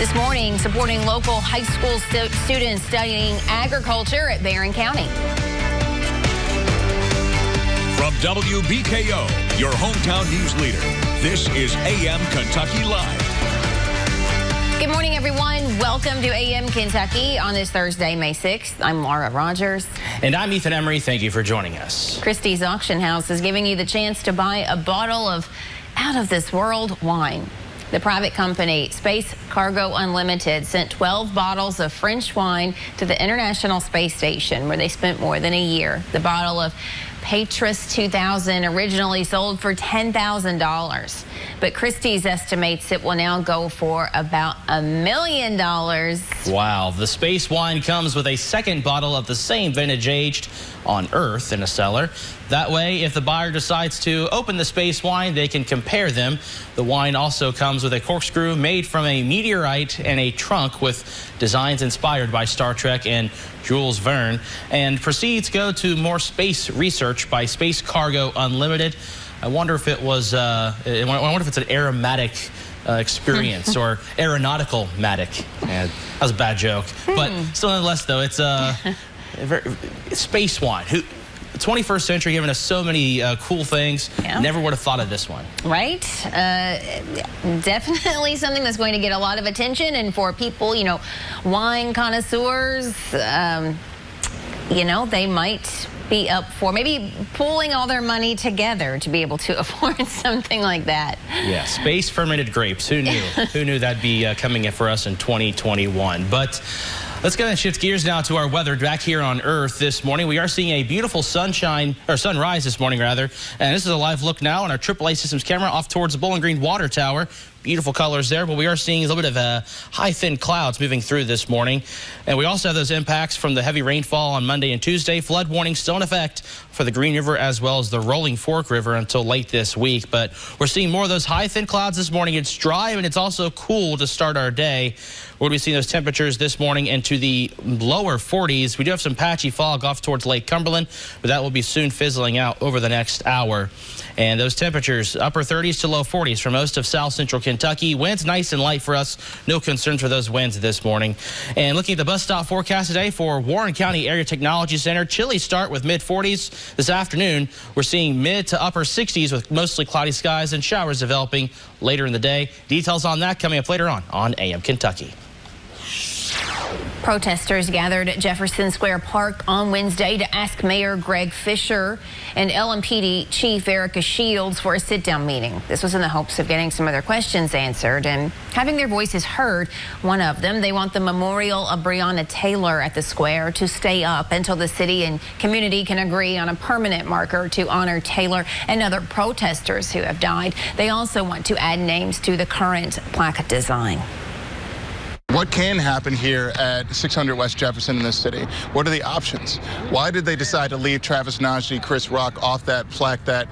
This morning, supporting local high school students studying agriculture at Barren County. From WBKO, your hometown news leader, this is AM Kentucky Live. Good morning, everyone. Welcome to AM Kentucky on this Thursday, May 6th. I'm Laura Rogers. And I'm Ethan Emery. Thank you for joining us. Christie's Auction House is giving you the chance to buy a bottle of out-of-this-world wine. The private company Space Cargo Unlimited sent 12 bottles of French wine to the International Space Station, where they spent more than a year. The bottle of Petrus 2000 originally sold for $10,000, but Christie's estimates it will now go for about $1 million. Wow. The space wine comes with a second bottle of the same vintage aged on Earth in a cellar. That way, if the buyer decides to open the space wine, they can compare them. The wine also comes with a corkscrew made from a meteorite and a trunk with designs inspired by Star Trek and Jules Verne. And proceeds go to more space research by Space Cargo Unlimited. I wonder if it was, I wonder if it's an aromatic experience or aeronautical-matic. Yeah, that was a bad joke. But still, nonetheless, though, it's space wine. 21st century giving us so many cool things. Yeah. Never would have thought of this one. Right? Definitely something that's going to get a lot of attention. And for people, you know, wine connoisseurs, you know, they might be up for maybe pooling all their money together to be able to afford something like that. Yeah, space fermented grapes. Who knew? Who knew that'd be coming in for us in 2021? But let's go ahead and shift gears now to our weather back here on Earth this morning. We are seeing a beautiful sunrise this morning, rather. And this is a live look now on our AAA Systems camera off towards the Bowling Green Water Tower. Beautiful colors there, but we are seeing a little bit of high, thin clouds moving through this morning. And we also have those impacts from the heavy rainfall on Monday and Tuesday. Flood warning still in effect for the Green River as well as the Rolling Fork River until late this week. But we're seeing more of those high, thin clouds this morning. It's dry, and it's also cool to start our day. We're going to be seeing those temperatures this morning into the lower 40s. We do have some patchy fog off towards Lake Cumberland, but that will be soon fizzling out over the next hour. And those temperatures, upper 30s to low 40s for most of south central Kentucky. Winds nice and light for us. No concerns for those winds this morning. And looking at the bus stop forecast today for Warren County Area Technology Center, chilly start with mid 40s. This afternoon, we're seeing mid to upper 60s with mostly cloudy skies and showers developing later in the day. Details on that coming up later on AM Kentucky. Protesters gathered at Jefferson Square Park on Wednesday to ask Mayor Greg Fisher and LMPD Chief Erica Shields for a sit-down meeting. This was in the hopes of getting some of their questions answered and having their voices heard. One of them, they want the memorial of Breonna Taylor at the square to stay up until the city and community can agree on a permanent marker to honor Taylor and other protesters who have died. They also want to add names to the current plaque design. What can happen here at 600 West Jefferson in this city? What are the options? Why did they decide to leave Travis Najee, Chris Rock off that plaque that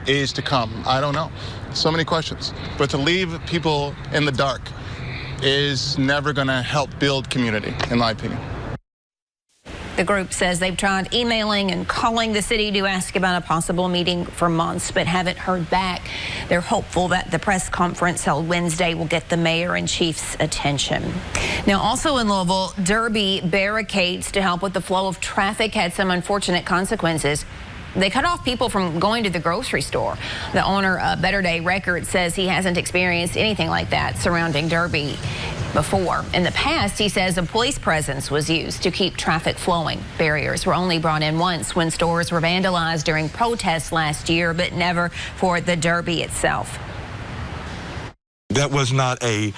is to come? I don't know. So many questions. But to leave people in the dark is never going to help build community, in my opinion. The group says they've tried emailing and calling the city to ask about a possible meeting for months, but haven't heard back. They're hopeful that the press conference held Wednesday will get the mayor and chief's attention. Now, also in Louisville, Derby barricades to help with the flow of traffic had some unfortunate consequences. They cut off people from going to the grocery store. The owner of Better Day Records says he hasn't experienced anything like that surrounding Derby before. In the past, he says a police presence was used to keep traffic flowing. Barriers were only brought in once when stores were vandalized during protests last year, but never for the Derby itself. That was not a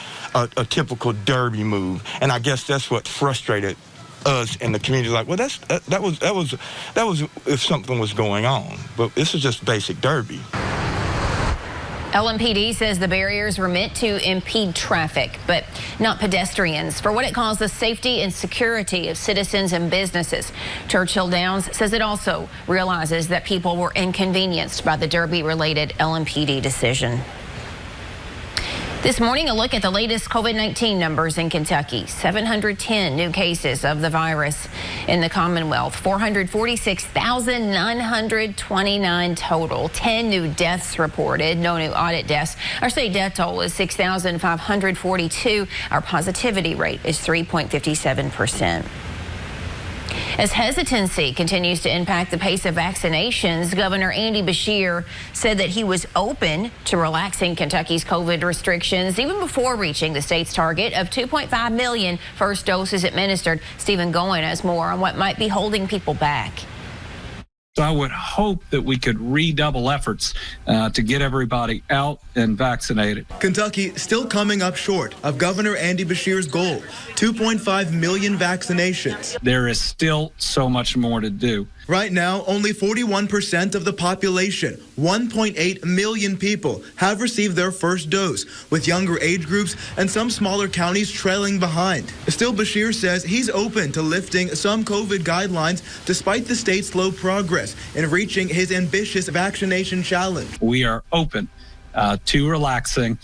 typical Derby move, and I guess that's what frustrated us in the community. Like, well, that was if something was going on, but this is just basic Derby. LMPD says the barriers were meant to impede traffic, but not pedestrians, for what it calls the safety and security of citizens and businesses. Churchill Downs says it also realizes that people were inconvenienced by the Derby-related LMPD decision. This morning, a look at the latest COVID-19 numbers in Kentucky. 710 new cases of the virus in the Commonwealth. 446,929 total. 10 new deaths reported. No new audit deaths. Our state death toll is 6,542. Our positivity rate is 3.57%. As hesitancy continues to impact the pace of vaccinations, Governor Andy Beshear said that he was open to relaxing Kentucky's COVID restrictions even before reaching the state's target of 2.5 million first doses administered. Stephen Goen has more on what might be holding people back. So I would hope that we could redouble efforts to get everybody out and vaccinated. Kentucky still coming up short of Governor Andy Beshear's goal, 2.5 million vaccinations. There is still so much more to do. Right now, only 41% of the population, 1.8 million people, have received their first dose, with younger age groups and some smaller counties trailing behind. Still, Beshear says he's open to lifting some COVID guidelines despite the state's slow progress in reaching his ambitious vaccination challenge. We are open to relaxing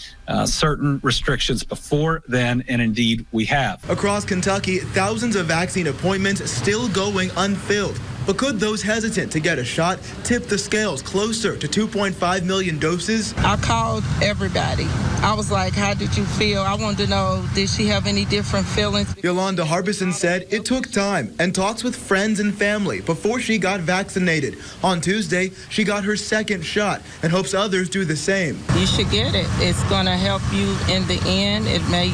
certain restrictions before then, and indeed we have. Across Kentucky, thousands of vaccine appointments still going unfilled. But could those hesitant to get a shot tip the scales closer to 2.5 million doses? I called everybody. I was like, how did you feel? I wanted to know, did she have any different feelings? Yolanda Harbison said it took time and talks with friends and family before she got vaccinated. On Tuesday, she got her second shot and hopes others do the same. You should get it. It's going to help you in the end. It may,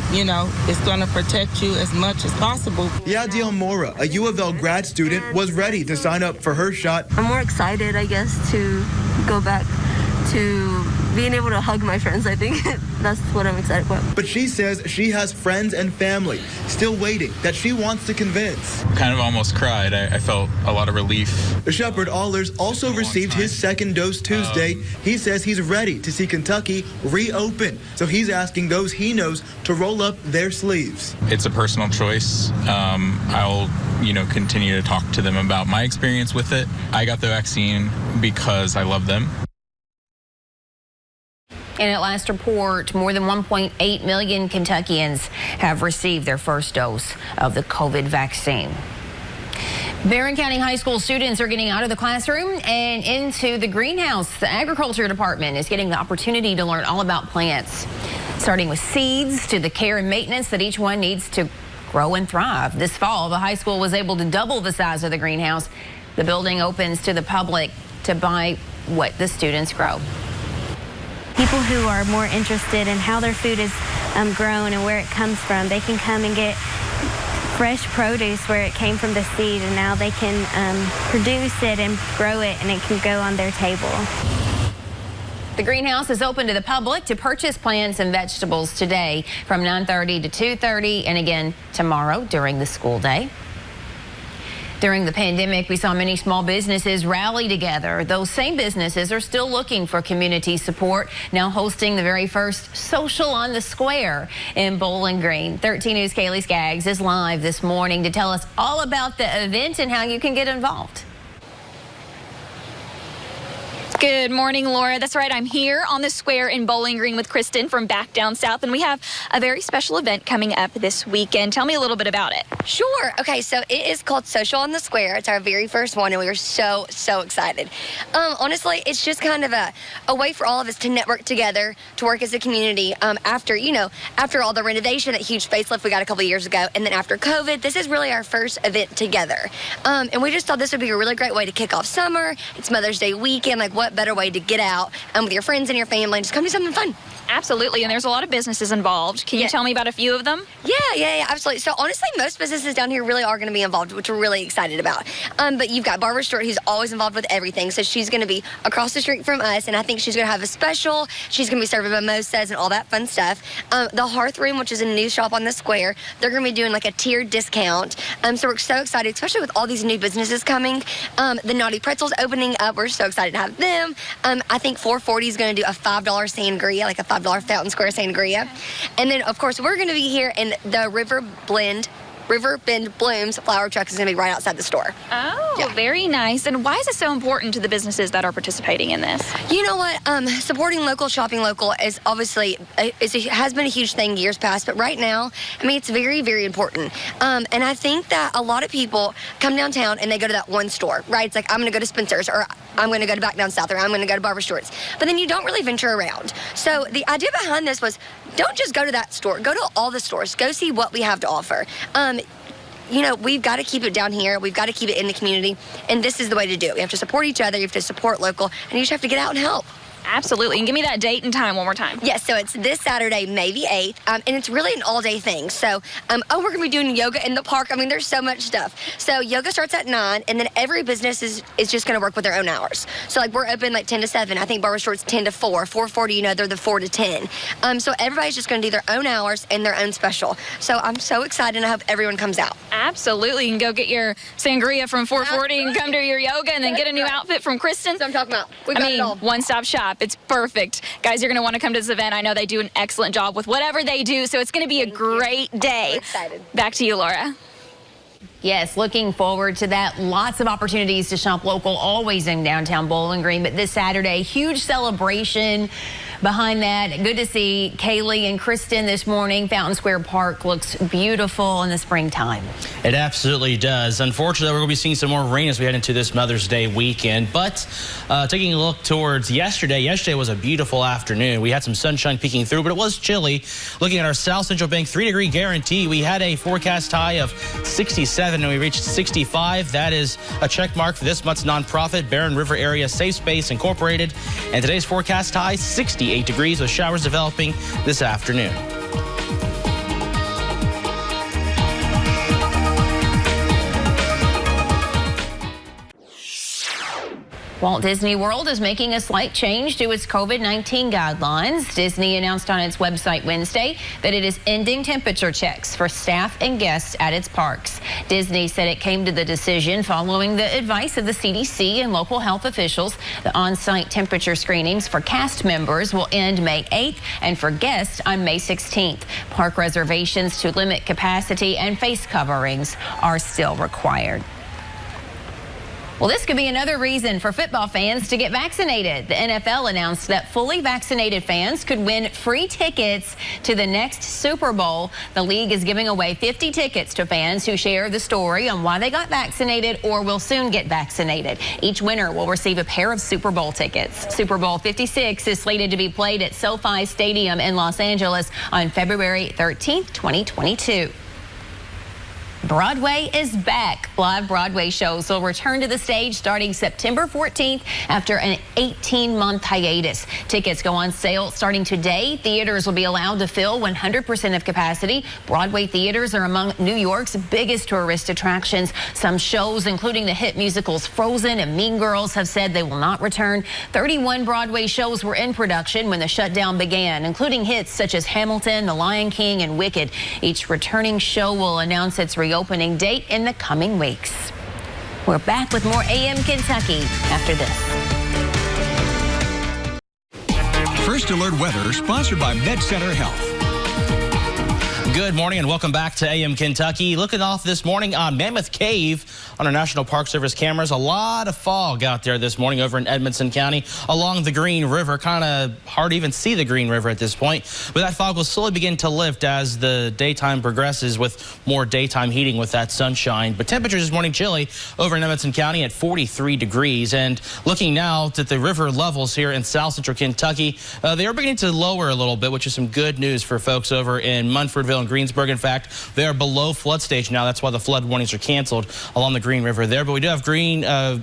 it's going to protect you as much as possible. Yadiel Mora, a U of L grad student, was ready to sign up for her shot. I'm more excited, I guess, to go back to being able to hug my friends. I think that's what I'm excited about. But she says she has friends and family still waiting that she wants to convince. Kind of almost cried. I felt a lot of relief. Shepard Allers also received his second dose Tuesday. He says he's ready to see Kentucky reopen. So he's asking those he knows to roll up their sleeves. It's a personal choice. I'll continue to talk to them about my experience with it. I got the vaccine because I love them. And at last report, more than 1.8 million Kentuckians have received their first dose of the COVID vaccine. Barren County High School students are getting out of the classroom and into the greenhouse. The agriculture department is getting the opportunity to learn all about plants, starting with seeds to the care and maintenance that each one needs to grow and thrive. This fall, the high school was able to double the size of the greenhouse. The building opens to the public to buy what the students grow. People who are more interested in how their food is grown and where it comes from, they can come and get fresh produce where it came from the seed, and now they can produce it and grow it, and it can go on their table. The greenhouse is open to the public to purchase plants and vegetables today from 9:30 to 2:30 and again tomorrow during the school day. During the pandemic, we saw many small businesses rally together. Those same businesses are still looking for community support, now hosting the very first Social on the Square in Bowling Green. 13 News' Kaylee Skaggs is live this morning to tell us all about the event and how you can get involved. Good morning, Laura. That's right. I'm here on the square in Bowling Green with Kristen from Back Down South, and we have a very special event coming up this weekend. Tell me a little bit about it. Sure. Okay, so it is called Social on the Square. It's our very first one, and we are so excited. Honestly, it's just kind of a way for all of us to network together, to work as a community. After all the renovation, that huge facelift we got a couple of years ago, and then after COVID, this is really our first event together. And we just thought this would be a really great way to kick off summer. It's Mother's Day weekend. Like, what better way to get out with your friends and your family and just come do something fun. Absolutely, and there's a lot of businesses involved. Can you tell me about a few of them? Yeah, absolutely. So honestly, most businesses down here really are going to be involved, which we're really excited about. But you've got Barbara Stewart, who's always involved with everything. So she's going to be across the street from us, and I think she's going to have a special. She's going to be serving mimosas and all that fun stuff. The Hearth Room, which is a new shop on the square, they're going to be doing like a tiered discount. So we're so excited, especially with all these new businesses coming. The Naughty Pretzels opening up. We're so excited to have them. I think 440 is going to do a $5 sangria, like a $5 Fountain Square sangria. And then, of course, we're going to be here in the River Blend River Bend Blooms flower truck is going to be right outside the store. Oh, very nice. And why is it so important to the businesses that are participating in this? You know what? Supporting local, shopping local is obviously has been a huge thing years past, but right now, I mean, it's very, very important. And I think that a lot of people come downtown and they go to that one store, right? It's like, I'm going to go to Spencer's, or I'm going to go to Back Down South, or I'm going to go to Barber Stewart's. But then you don't really venture around. So the idea behind this was, don't just go to that store. Go to all the stores. Go see what we have to offer. You know, we've got to keep it down here. We've got to keep it in the community. And this is the way to do it. We have to support each other. You have to support local. And you just have to get out and help. Absolutely. And give me that date and time one more time. Yes, so it's this Saturday, May the 8th, and it's really an all-day thing. So, we're going to be doing yoga in the park. I mean, there's so much stuff. So yoga starts at 9, and then every business is just going to work with their own hours. So, like, we're open, like, 10 to 7. I think Barber Stewart's 10 to 4. 4:40, you know, they're the 4 to 10. So everybody's just going to do their own hours and their own special. So I'm so excited, and I hope everyone comes out. Absolutely. You can go get your sangria from 440 and come to your yoga and then get a new outfit from Kristen. That's what I'm talking about. We got it all. One-stop shop. It's perfect. Guys, you're going to want to come to this event. I know they do an excellent job with whatever they do, so it's going to be a great day. We're excited. Back to you, Laura. Yes, looking forward to that. Lots of opportunities to shop local, always in downtown Bowling Green. But this Saturday, huge celebration behind that. Good to see Kaylee and Kristen this morning. Fountain Square Park looks beautiful in the springtime. It absolutely does. Unfortunately, we're going to be seeing some more rain as we head into this Mother's Day weekend. But taking a look towards yesterday was a beautiful afternoon. We had some sunshine peeking through, but it was chilly. Looking at our South Central Bank 3-degree guarantee, we had a forecast high of 67 and we reached 65. That is a check mark for this month's nonprofit, Barren River Area Safe Space Incorporated. And today's forecast high, 68 degrees with showers developing this afternoon. Walt Disney World is making a slight change to its COVID-19 guidelines. Disney announced on its website Wednesday that it is ending temperature checks for staff and guests at its parks. Disney said it came to the decision following the advice of the CDC and local health officials. The on-site temperature screenings for cast members will end May 8th and for guests on May 16th. Park reservations to limit capacity and face coverings are still required. Well, this could be another reason for football fans to get vaccinated. The NFL announced that fully vaccinated fans could win free tickets to the next Super Bowl. The league is giving away 50 tickets to fans who share the story on why they got vaccinated or will soon get vaccinated. Each winner will receive a pair of Super Bowl tickets. Super Bowl 56 is slated to be played at SoFi Stadium in Los Angeles on February 13th, 2022. Broadway is back. Live Broadway shows will return to the stage starting September 14th after an 18-month hiatus. Tickets go on sale starting today. Theaters will be allowed to fill 100% of capacity. Broadway theaters are among New York's biggest tourist attractions. Some shows, including the hit musicals Frozen and Mean Girls, have said they will not return. 31 Broadway shows were in production when the shutdown began, including hits such as Hamilton, The Lion King, and Wicked. Each returning show will announce its reopening date in the coming weeks. We're back with more AM Kentucky after this. First Alert Weather, sponsored by MedCenter Health. Good morning and welcome back to AM Kentucky. Looking off this morning on Mammoth Cave on our National Park Service cameras. A lot of fog out there this morning over in Edmonson County along the Green River. Kind of hard to even see the Green River at this point. But that fog will slowly begin to lift as the daytime progresses with more daytime heating with that sunshine. But temperatures this morning chilly over in Edmonson County at 43 degrees. And looking now at the river levels here in South Central Kentucky, they are beginning to lower a little bit, which is some good news for folks over in Munfordville and Greensburg. In fact, they are below flood stage now. That's why the flood warnings are canceled along the Green River there. But we do have Green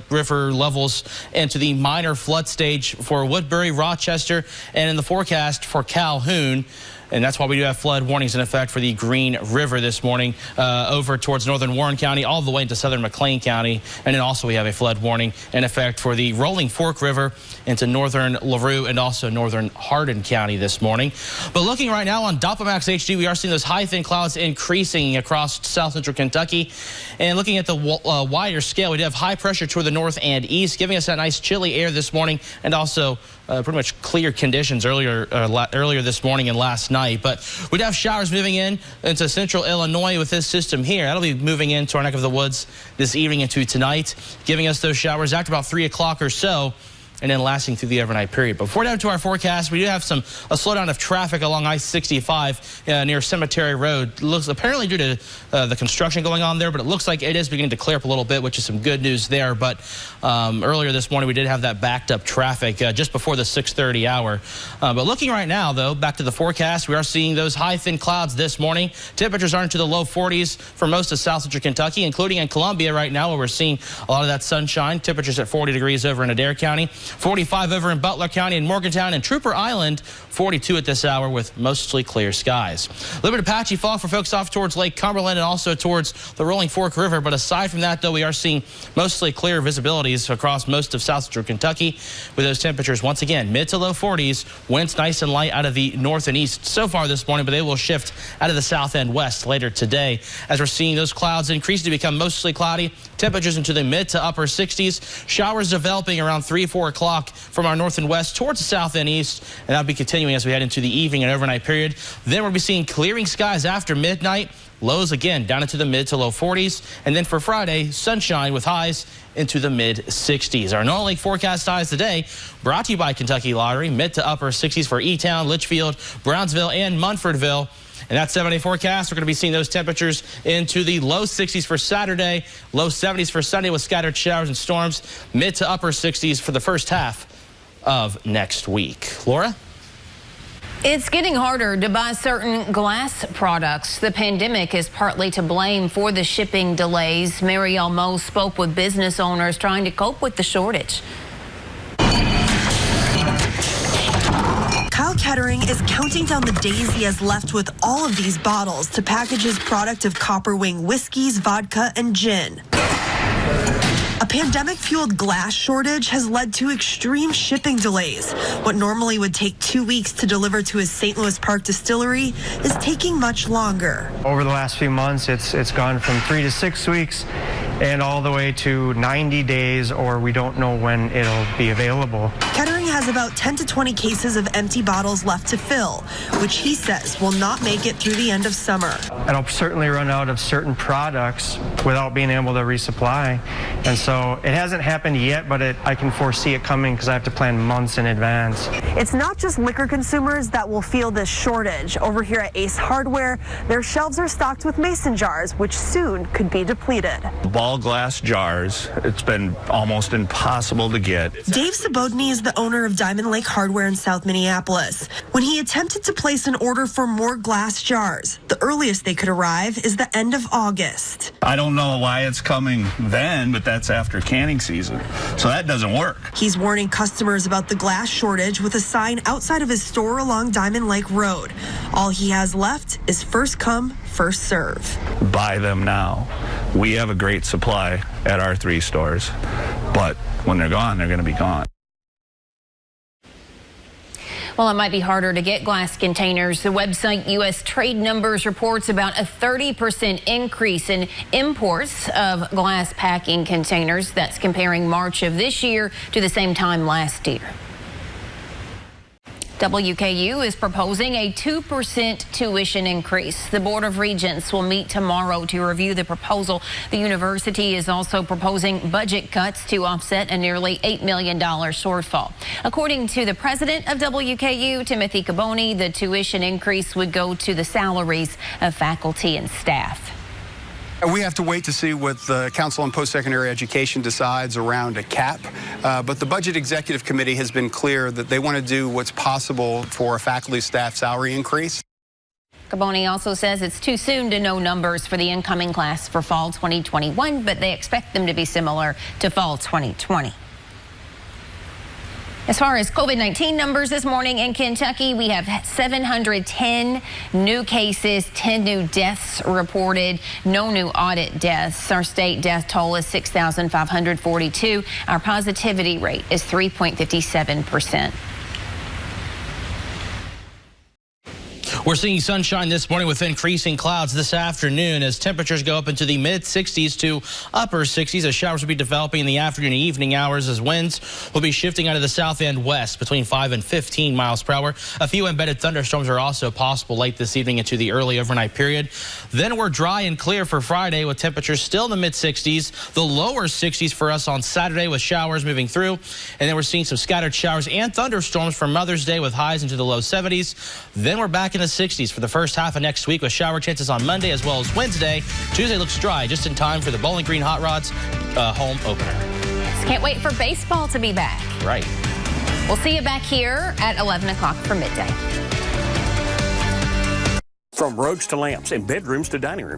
River levels into the minor flood stage for Woodbury, Rochester, and in the forecast for Calhoun. And that's why we do have flood warnings in effect for the Green River this morning over towards northern Warren County all the way into southern McLean County. And then also we have a flood warning in effect for the Rolling Fork River into northern LaRue and also northern Hardin County this morning. But looking right now on Doppelmax HD, we are seeing those high thin clouds increasing across South Central Kentucky. And looking at the wider scale, we do have high pressure toward the north and east, giving us that nice chilly air this morning and also pretty much clear conditions earlier this morning and last night. But we'd have showers moving into central Illinois with this system here. That'll be moving into our neck of the woods this evening into tonight, giving us those showers after about 3 o'clock or so, and then lasting through the overnight period. Before down to our forecast, we do have a slowdown of traffic along I-65 near Cemetery Road. Looks apparently due to the construction going on there, but it looks like it is beginning to clear up a little bit, which is some good news there. But earlier this morning, we did have that backed up traffic just before the 6:30 hour. But looking right now, though, back to the forecast, we are seeing those high thin clouds this morning. Temperatures are into the low 40s for most of South Central Kentucky, including in Columbia right now, where we're seeing a lot of that sunshine. Temperatures at 40 degrees over in Adair County. 45 over in Butler County and Morgantown and Trooper Island, 42 at this hour with mostly clear skies. A little bit of patchy fog for folks off towards Lake Cumberland and also towards the Rolling Fork River. But aside from that, though, we are seeing mostly clear visibilities across most of South Central Kentucky with those temperatures once again mid to low 40s. Winds nice and light out of the north and east so far this morning, but they will shift out of the south and west later today as we're seeing those clouds increase to become mostly cloudy. Temperatures into the mid to upper 60s. Showers developing around 3-4 o'clock from our north and west towards the south and east, and that'll be continuing as we head into the evening and overnight period. Then we'll be seeing clearing skies after midnight. Lows again down into the mid to low 40s. And then for Friday, sunshine with highs into the mid 60s. Our North Lake forecast highs today brought to you by Kentucky Lottery. Mid to upper 60s for E-Town, Litchfield, Brownsville, and Munfordville. And that 7-day forecast, we're going to be seeing those temperatures into the low 60s for Saturday, low 70s for Sunday with scattered showers and storms, mid to upper 60s for the first half of next week. Laura? It's getting harder to buy certain glass products. The pandemic is partly to blame for the shipping delays. Marielle Moe spoke with business owners trying to cope with the shortage. Kyle Kettering is counting down the days he has left with all of these bottles to package his product of Copper Wing whiskeys, vodka, and gin. A pandemic-fueled glass shortage has led to extreme shipping delays. What normally would take 2 weeks to deliver to his St. Louis Park distillery is taking much longer. Over the last few months, it's gone from 3 to 6 weeks and all the way to 90 days, or we don't know when it'll be available. Kettering has about 10 to 20 cases of empty bottles left to fill, which he says will not make it through the end of summer. And I'll certainly run out of certain products without being able to resupply. And so it hasn't happened yet, but I can foresee it coming because I have to plan months in advance. It's not just liquor consumers that will feel this shortage. Over here at Ace Hardware, their shelves are stocked with mason jars, which soon could be depleted. Ball glass jars, it's been almost impossible to get. Dave Sabodny is the owner of Diamond Lake Hardware in South Minneapolis. When he attempted to place an order for more glass jars, the earliest they could arrive is the end of August. I don't know why it's coming then, but that's after canning season, so that doesn't work. He's warning customers about the glass shortage with a sign outside of his store along Diamond Lake Road. All he has left is first come, first serve. Buy them now. We have a great supply at our 3 stores, but when they're gone, they're going to be gone. Well, it might be harder to get glass containers. The website U.S. Trade Numbers reports about a 30% increase in imports of glass packing containers. That's comparing March of this year to the same time last year. WKU is proposing a 2% tuition increase. The Board of Regents will meet tomorrow to review the proposal. The university is also proposing budget cuts to offset a nearly $8 million shortfall. According to the president of WKU, Timothy Caboni, the tuition increase would go to the salaries of faculty and staff. We have to wait to see what the Council on Post-Secondary Education decides around a cap, but the Budget Executive Committee has been clear that they want to do what's possible for a faculty staff salary increase. Caboni also says it's too soon to know numbers for the incoming class for fall 2021, but they expect them to be similar to fall 2020. As far as COVID-19 numbers this morning in Kentucky, we have 710 new cases, 10 new deaths reported, no new audit deaths. Our state death toll is 6,542. Our positivity rate is 3.57%. We're seeing sunshine this morning with increasing clouds this afternoon as temperatures go up into the mid-60s to upper 60s as showers will be developing in the afternoon and evening hours as winds will be shifting out of the south and west between 5 and 15 miles per hour. A few embedded thunderstorms are also possible late this evening into the early overnight period. Then we're dry and clear for Friday with temperatures still in the mid-60s, the lower 60s for us on Saturday with showers moving through. And then we're seeing some scattered showers and thunderstorms for Mother's Day with highs into the low 70s. Then we're back in the 60s for the first half of next week with shower chances on Monday as well as Wednesday. Tuesday looks dry just in time for the Bowling Green Hot Rods home opener. Can't wait for baseball to be back. Right. We'll see you back here at 11 o'clock for midday. From rugs to lamps and bedrooms to dining rooms.